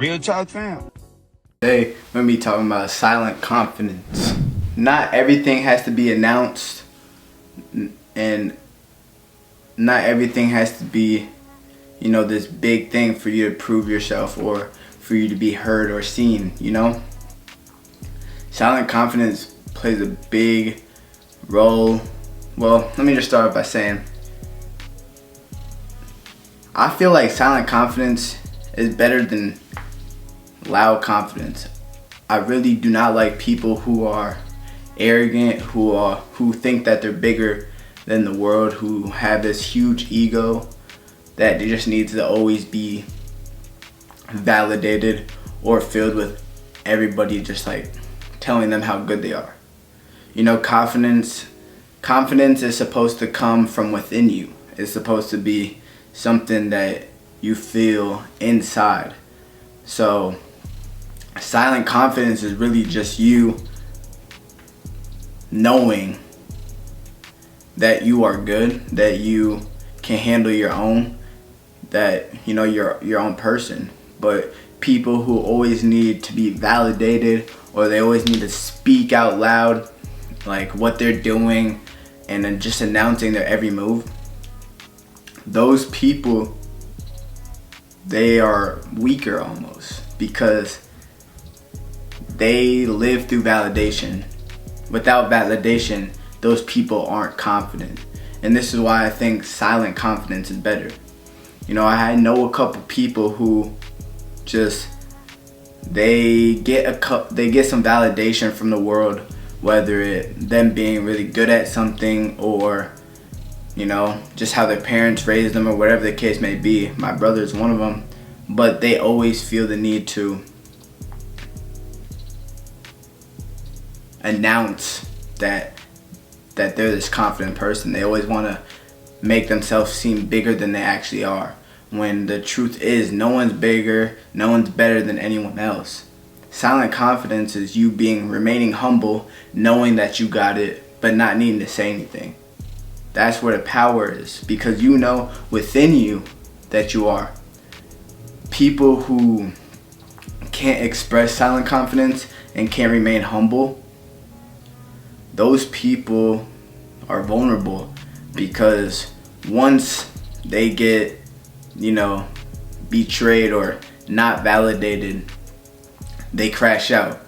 Real talk, fam. Today, we're going to be talking about silent confidence. Not everything has to be announced, and not everything has to be, this big thing for you to prove yourself or for you to be heard or seen, Silent confidence plays a big role. Well, let me just start by saying, I feel like silent confidence is better than loud confidence. I really do not like people who are arrogant, who think that they're bigger than the world, who have this huge ego that they just need to always be validated or filled with everybody just like telling them how good they are. Confidence is supposed to come from within you. It's supposed to be something that you feel inside. So silent confidence is really just you knowing that you are good, that you can handle your own, that you're your own person. But people who always need to be validated, or they always need to speak out loud like what they're doing and then just announcing their every move, those people, they are weaker almost, because they live through validation. Without validation, those people aren't confident. And this is why I think silent confidence is better. I know a couple people who just they get some validation from the world, whether it them being really good at something or just how their parents raised them or whatever the case may be. My brother is one of them, but they always feel the need to announce that they're this confident person. They always want to make themselves seem bigger than they actually are, when the truth is no one's bigger, no one's better than anyone else. Silent confidence is you remaining humble, knowing that you got it, but not needing to say anything. That's where the power is, because you know within you that you are. People who can't express silent confidence and can't remain humble, those people are vulnerable, because once they get betrayed or not validated, they crash out,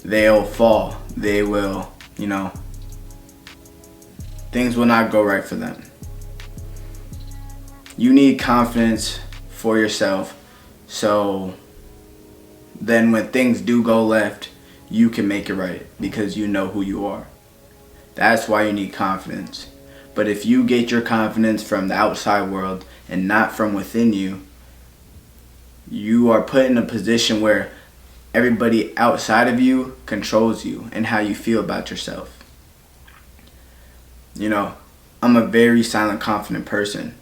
they'll fall, they will, things will not go right for them. You need confidence for yourself, so then when things do go left, you can make it right, because you know who you are. That's why you need confidence. But if you get your confidence from the outside world and not from within you, you are put in a position where everybody outside of you controls you and how you feel about yourself. I'm a very silent, confident person.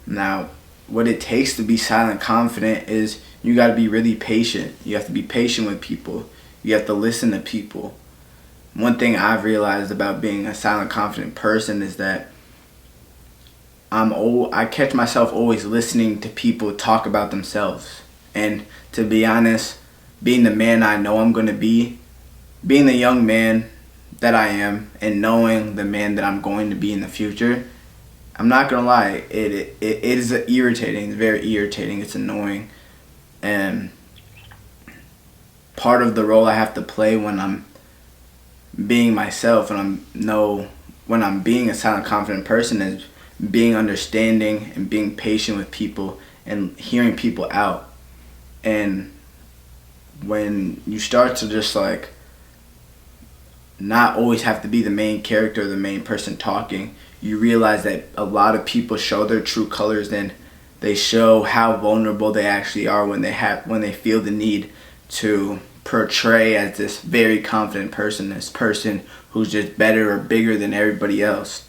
Now, what it takes to be silent, confident is you got to be really patient. You have to be patient with people. You have to listen to people. One thing I've realized about being a silent, confident person is that I catch myself always listening to people talk about themselves. And to be honest, being the man I know I'm going to be, being the young man that I am, and knowing the man that I'm going to be in the future, I'm not going to lie, it is irritating. It's very irritating. It's annoying. And part of the role I have to play when I'm being myself and when I'm being a silent, confident person is being understanding and being patient with people and hearing people out. And when you start to just not always have to be the main character or the main person talking, you realize that a lot of people show their true colors, and they show how vulnerable they actually are when they feel the need to portray as this very confident person, this person who's just better or bigger than everybody else.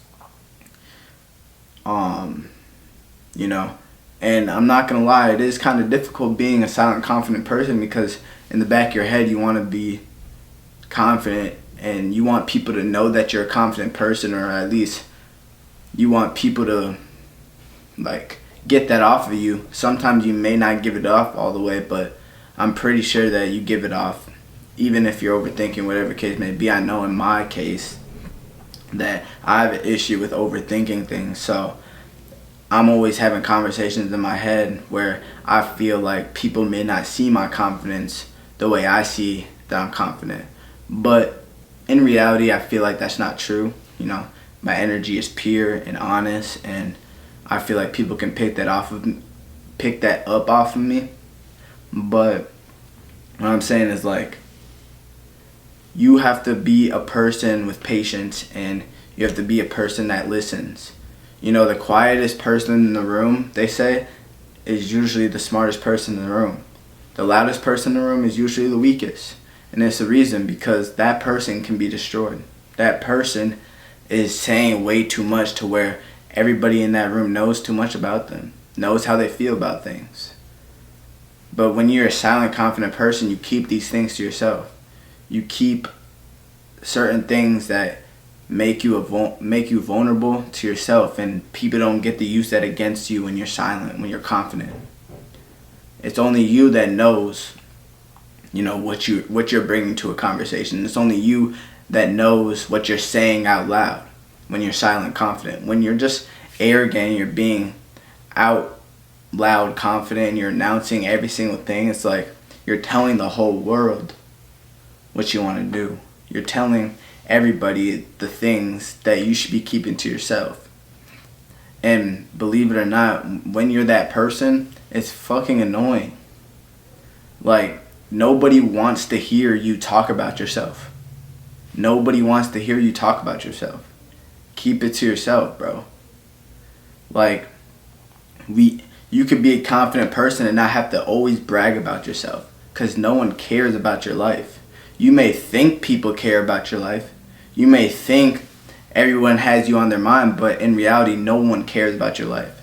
And I'm not gonna lie, it is kind of difficult being a silent, confident person, because in the back of your head you want to be confident and you want people to know that you're a confident person, or at least you want people to get that off of you. Sometimes you may not give it off all the way, but I'm pretty sure that you give it off, even if you're overthinking, whatever case may be. I know in my case that I have an issue with overthinking things, so I'm always having conversations in my head where I feel like people may not see my confidence the way I see that I'm confident. But in reality, I feel like that's not true. You know, my energy is pure and honest, and I feel like people can pick that up off of me. But what I'm saying is, like, you have to be a person with patience, and you have to be a person that listens. You know, the quietest person in the room, they say, is usually the smartest person in the room. The loudest person in the room is usually the weakest. And it's the reason, because that person can be destroyed. That person is saying way too much to where everybody in that room knows too much about them, knows how they feel about things. But when you're a silent, confident person, you keep these things to yourself. You keep certain things that make you vulnerable to yourself, and people don't get to use that against you when you're silent, when you're confident. It's only you that knows, you know, what you're bringing to a conversation. It's only you that knows what you're saying out loud when you're silent, confident. When you're just arrogant, you're being out loud confident, and you're announcing every single thing. It's like you're telling the whole world what you want to do. You're telling everybody the things that you should be keeping to yourself. And believe it or not, when you're that person, it's fucking annoying. Like, nobody wants to hear you talk about yourself. Nobody wants to hear you talk about yourself. Keep it to yourself, bro. Like, you could be a confident person and not have to always brag about yourself, because no one cares about your life. You may think people care about your life. You may think everyone has you on their mind, but in reality, no one cares about your life.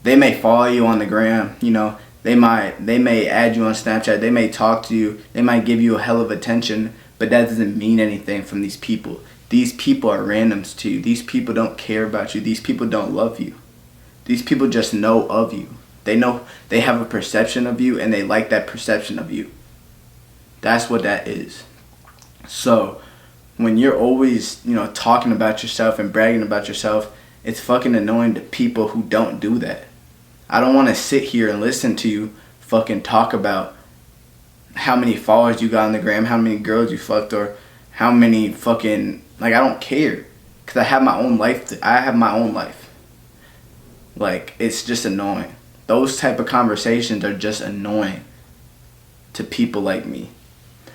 They may follow you on the gram, you know, they may add you on Snapchat, they may talk to you, they might give you a hell of attention, but that doesn't mean anything from these people. These people are randoms to you. These people don't care about you. These people don't love you. These people just know of you. They know, they have a perception of you, and they like that perception of you. That's what that is. So when you're always, you know, talking about yourself and bragging about yourself, it's fucking annoying to people who don't do that. I don't want to sit here and listen to you fucking talk about how many followers you got on the gram, how many girls you fucked, or how many fucking, like, I don't care, because I have my own life. Like, it's just annoying. Those type of conversations are just annoying to people like me.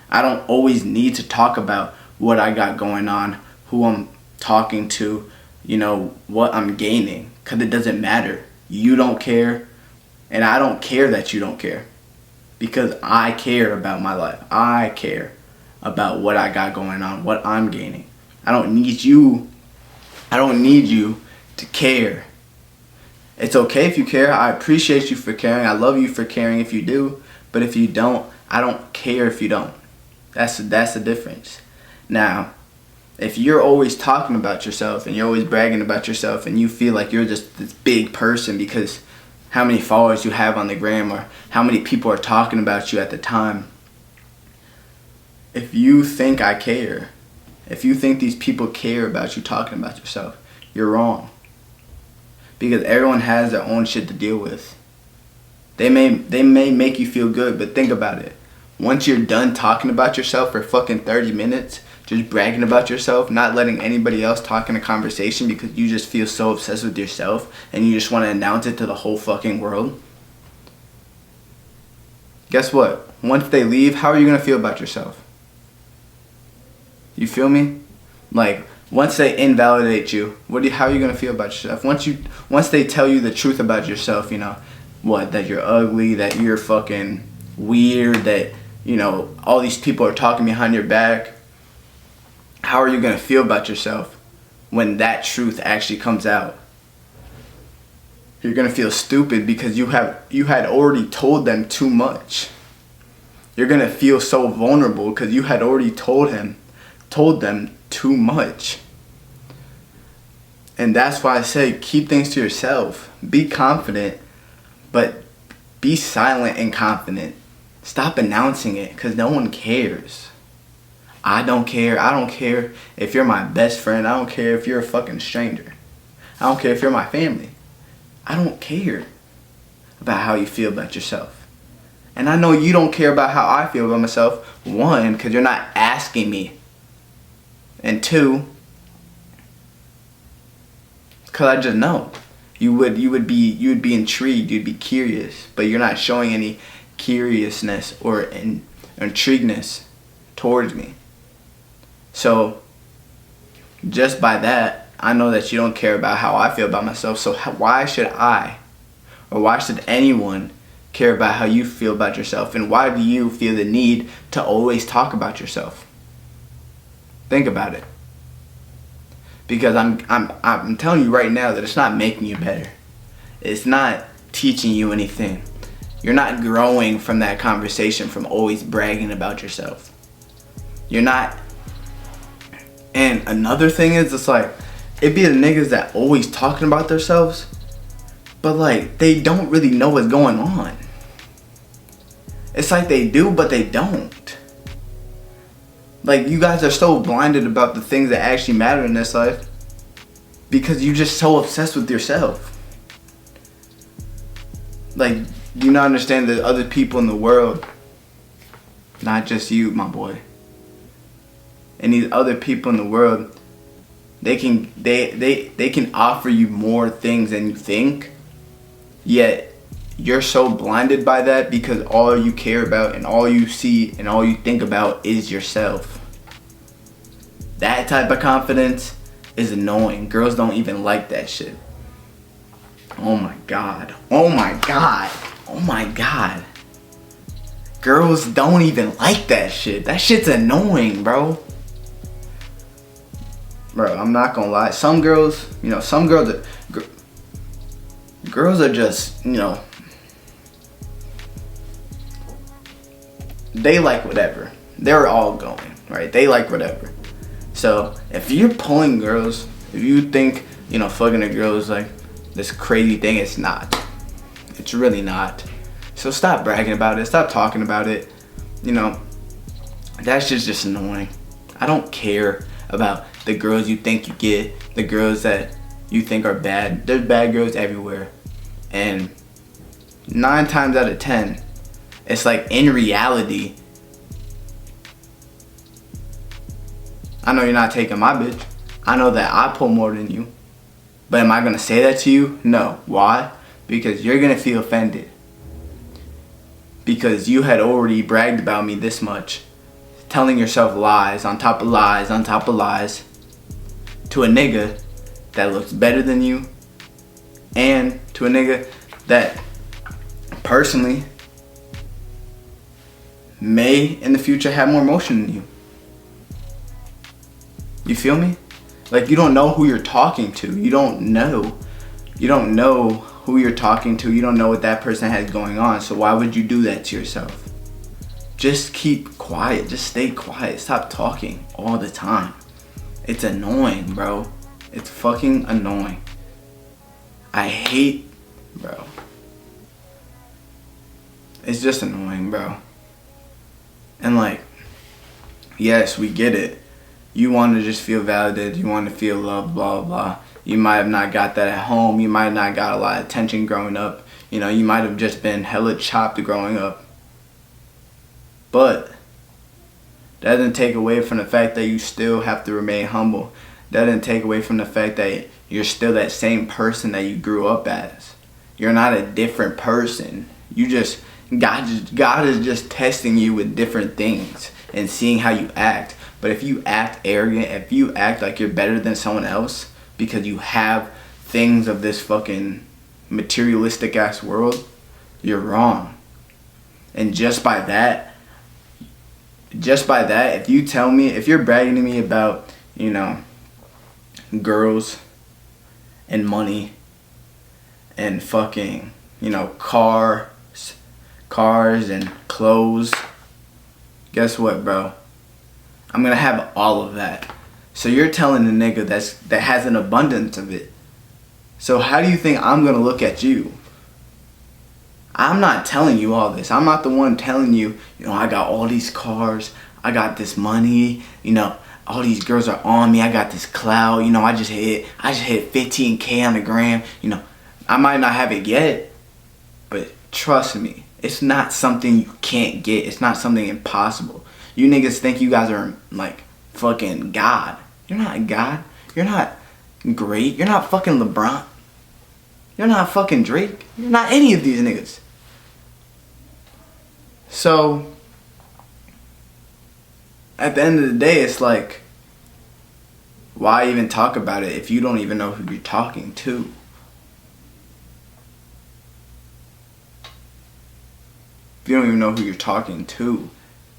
I don't always need to talk about what I got going on, who I'm talking to, you know, what I'm gaining, because it doesn't matter. You don't care, and I don't care that you don't care, because I care about my life. I care about what I got going on, what I'm gaining. I don't need you to care. It's okay if you care. I appreciate you for caring. I love you for caring if you do. But if you don't, I don't care if you don't. That's the difference. Now, if you're always talking about yourself and you're always bragging about yourself, and you feel like you're just this big person because how many followers you have on the gram, or how many people are talking about you at the time, if you think I care, if you think these people care about you talking about yourself, you're wrong. Because everyone has their own shit to deal with. They may make you feel good, but think about it. Once you're done talking about yourself for fucking 30 minutes, just bragging about yourself, not letting anybody else talk in a conversation because you just feel so obsessed with yourself and you just want to announce it to the whole fucking world. Guess what? Once they leave, how are you going to feel about yourself? You feel me? Like, once they invalidate you, how are you going to feel about yourself? Once they tell you the truth about yourself, you know, what, that you're ugly, that you're fucking weird, that, you know, all these people are talking behind your back, how are you going to feel about yourself when that truth actually comes out? You're going to feel stupid because you had already told them too much. You're going to feel so vulnerable because you had already told them too much. And that's why I say keep things to yourself. Be confident, but be silent and confident. Stop announcing it, because no one cares. I don't care. I don't care if you're my best friend. I don't care if you're a fucking stranger. I don't care if you're my family. I don't care about how you feel about yourself. And I know you don't care about how I feel about myself. One, because you're not asking me. And two, because I just know. You would be intrigued, you'd be curious, but you're not showing any curiousness or intrigueness towards me. So just by that, I know that you don't care about how I feel about myself. So why should I, or why should anyone care about how you feel about yourself? And why do you feel the need to always talk about yourself? Think about it. Because I'm telling you right now that it's not making you better. It's not teaching you anything. You're not growing from that conversation, from always bragging about yourself. You're not. And another thing is, it's like, it be the niggas that always talking about themselves, but like, they don't really know what's going on. It's like they do, but they don't. Like, you guys are so blinded about the things that actually matter in this life because you're just so obsessed with yourself. Like, do you not understand that other people in the world, not just you, my boy, and these other people in the world, they can offer you more things than you think, yet you're so blinded by that because all you care about and all you see and all you think about is yourself. That type of confidence is annoying. Girls don't even like that shit. Oh my god. Oh my god. Oh my god. Girls don't even like that shit. That shit's annoying, bro. Bro, I'm not gonna lie. Some girls, girls are just, they like whatever. They're all going, right? They like whatever. So if you're pulling girls, if you think, fucking a girl is like this crazy thing, it's not. It's really not. So stop bragging about it. Stop talking about it. That shit's just annoying. I don't care about the girls you think you get, the girls that you think are bad. There's bad girls everywhere. And 9 times out of 10, it's like, in reality, I know you're not taking my bitch. I know that I pull more than you. But am I gonna say that to you? No. Why? Because you're gonna feel offended. Because you had already bragged about me this much, telling yourself lies on top of lies on top of lies to a nigga that looks better than you, and to a nigga that personally may in the future have more emotion than you. You feel me? Like, you don't know who you're talking to. You don't know who you're talking to. You don't know what that person has going on. So why would you do that to yourself? Just keep quiet. Just stay quiet. Stop talking all the time. It's annoying, bro. It's fucking annoying. I hate, bro. It's just annoying, bro. And like, yes, we get it. You want to just feel validated. You want to feel loved, blah, blah, blah. You might have not got that at home. You might not got a lot of attention growing up. You might have just been hella chopped growing up. But that doesn't take away from the fact that you still have to remain humble. That doesn't take away from the fact that you're still that same person that you grew up as. You're not a different person. God is just testing you with different things and seeing how you act. But if you act arrogant, if you act like you're better than someone else because you have things of this fucking materialistic ass world, you're wrong. And just by that, if you tell me, if you're bragging to me about, girls and money and fucking, cars and clothes, guess what, bro? I'm gonna have all of that. So you're telling the nigga that has an abundance of it. So how do you think I'm gonna look at you? I'm not telling you all this. I'm not the one telling you, I got all these cars, I got this money, all these girls are on me, I got this clout, I just hit 15K on the gram, I might not have it yet, but trust me, it's not something you can't get. It's not something impossible. You niggas think you guys are like fucking God. You're not God. You're not great. You're not fucking LeBron. You're not fucking Drake. You're not any of these niggas. So, at the end of the day, it's like, why even talk about it if you don't even know who you're talking to? If you don't even know who you're talking to,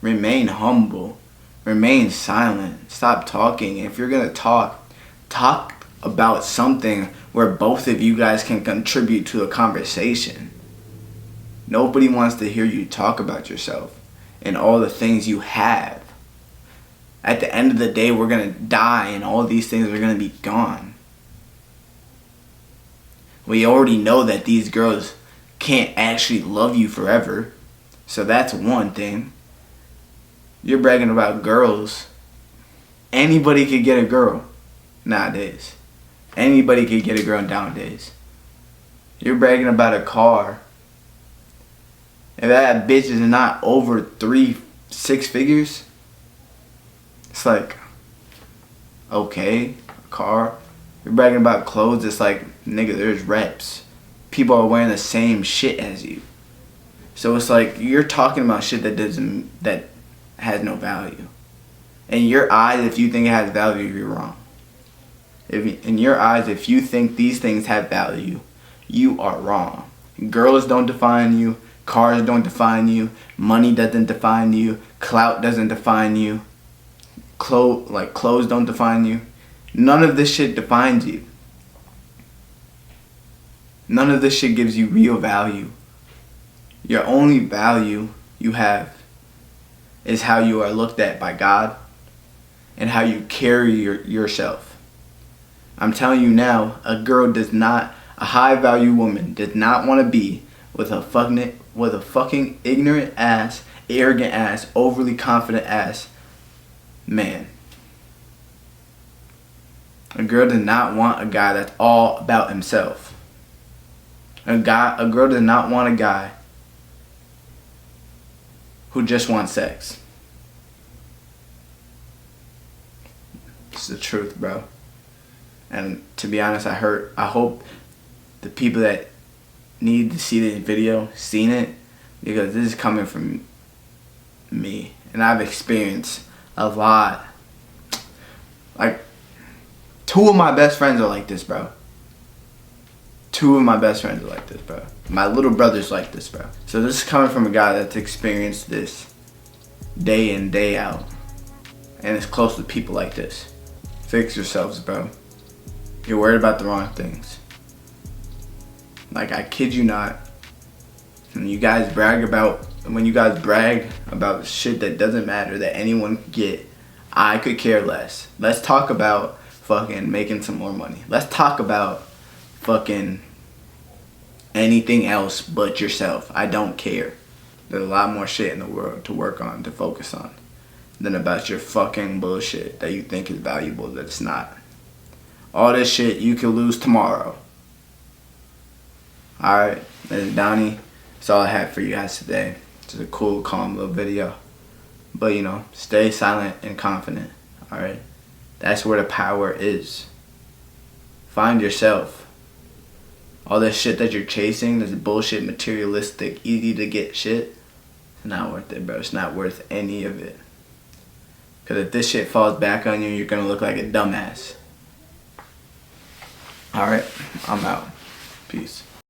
remain humble. Remain silent. Stop talking. If you're going to talk about something where both of you guys can contribute to a conversation. Nobody wants to hear you talk about yourself and all the things you have. At the end of the day, we're going to die and all these things are going to be gone. We already know that these girls can't actually love you forever. So that's one thing. You're bragging about girls. Anybody could get a girl nowadays. Anybody could get a girl nowadays. You're bragging about a car. If that bitch is not over 6 figures, it's like, okay, a car. You're bragging about clothes. It's like, nigga, there's reps. People are wearing the same shit as you. So it's like you're talking about shit that has no value. In your eyes, if you think it has value, you're wrong. In your eyes, if you think these things have value, you are wrong. Girls don't define you. Cars don't define you. Money doesn't define you. Clout doesn't define you. Clothes don't define you. None of this shit defines you. None of this shit gives you real value. Your only value you have is how you are looked at by God and how you carry yourself. I'm telling you now, a high value woman does not want to be with a fucking ignorant ass, arrogant ass, overly confident ass man. A girl does not want a guy that's all about himself. A girl does not want a guy who just wants sex. It's the truth, bro. And to be honest, I hope the people that need to see this video seen it, because this is coming from me and I've experienced a lot. Like, 2 of my best friends are like this, bro. 2 of my best friends are like this, bro. My little brother's like this, bro. So this is coming from a guy that's experienced this day in, day out. And it's close to people like this. Fix yourselves, bro. You're worried about the wrong things. Like, I kid you not. When you guys brag about shit that doesn't matter, that anyone can get, I could care less. Let's talk about fucking making some more money. Let's talk about fucking anything else but yourself. I don't care. There's a lot more shit in the world to work on, to focus on, than about your fucking bullshit that you think is valuable that it's not. All this shit you could lose tomorrow. Alright, this is Donnie. That's all I had for you guys today. Just a cool, calm little video. But stay silent and confident. Alright? That's where the power is. Find yourself. All this shit that you're chasing, this bullshit, materialistic, easy to get shit, it's not worth it, bro. It's not worth any of it. Because if this shit falls back on you, you're going to look like a dumbass. Alright, I'm out. Peace.